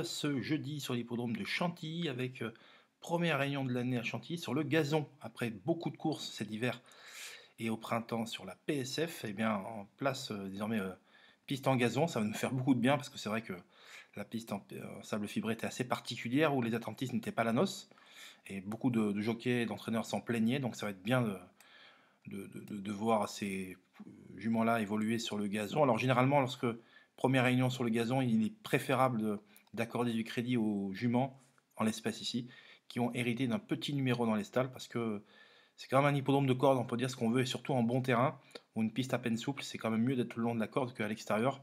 Ce jeudi sur l'hippodrome de Chantilly avec première réunion de l'année à Chantilly sur le gazon. Après beaucoup de courses cet hiver et au printemps sur la PSF, et bien en place désormais piste en gazon. Ça va nous faire beaucoup de bien parce que c'est vrai que la piste en sable fibré était assez particulière où les attentistes n'étaient pas la noce et beaucoup de jockeys et d'entraîneurs s'en plaignaient. Donc ça va être bien de voir ces juments-là évoluer sur le gazon. Alors généralement, lorsque première réunion sur le gazon, il est préférable d'accorder du crédit aux juments, en l'espèce ici, qui ont hérité d'un petit numéro dans les stalles, parce que c'est quand même un hippodrome de corde, on peut dire ce qu'on veut, et surtout en bon terrain, ou une piste à peine souple, c'est quand même mieux d'être le long de la corde qu'à l'extérieur.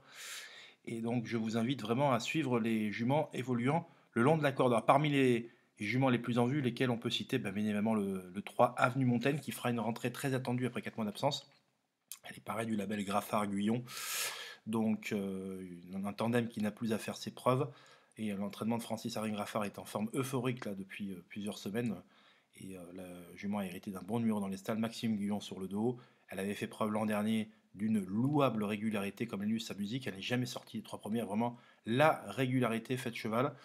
Et donc je vous invite vraiment à suivre les juments évoluant le long de la corde. Alors, parmi les juments les plus en vue, lesquels on peut citer bien évidemment le 3 Avenue Montaigne, qui fera une rentrée très attendue après 4 mois d'absence. Elle est pareille du label Graffard-Guyon. Donc un tandem qui n'a plus à faire ses preuves. Et l'entraînement de Francis Haring Graffard est en forme euphorique là, depuis plusieurs semaines. Et la jument a hérité d'un bon numéro dans les stalles. Maxime Guyon sur le dos. Elle avait fait preuve l'an dernier d'une louable régularité comme elle use sa musique. Elle n'est jamais sortie des 3 premières. Vraiment la régularité faite cheval.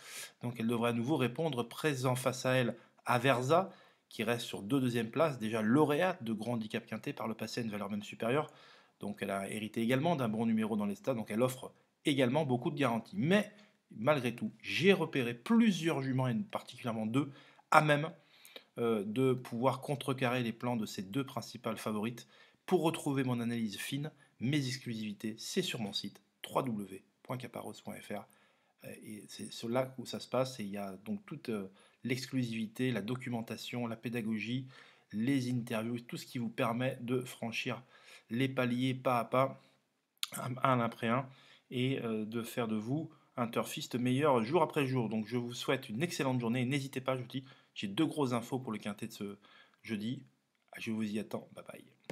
Donc elle devrait à nouveau répondre présent face à elle Aversa, qui reste sur 2 places, déjà lauréate de Grand Handicap Quintet par le passé à une valeur même supérieure. Donc elle a hérité également d'un bon numéro dans les stades, donc elle offre également beaucoup de garanties. Mais malgré tout, j'ai repéré plusieurs juments, et particulièrement 2, à même de pouvoir contrecarrer les plans de ces 2 principales favorites. Pour retrouver mon analyse fine, mes exclusivités, c'est sur mon site www.caparros.fr. Et c'est là où ça se passe, et il y a donc toute l'exclusivité, la documentation, la pédagogie, les interviews, tout ce qui vous permet de franchir les paliers pas à pas, un après un, et de faire de vous un turfiste meilleur jour après jour. Donc je vous souhaite une excellente journée, n'hésitez pas, je vous dis, j'ai 2 grosses infos pour le quintet de ce jeudi, je vous y attends, bye bye.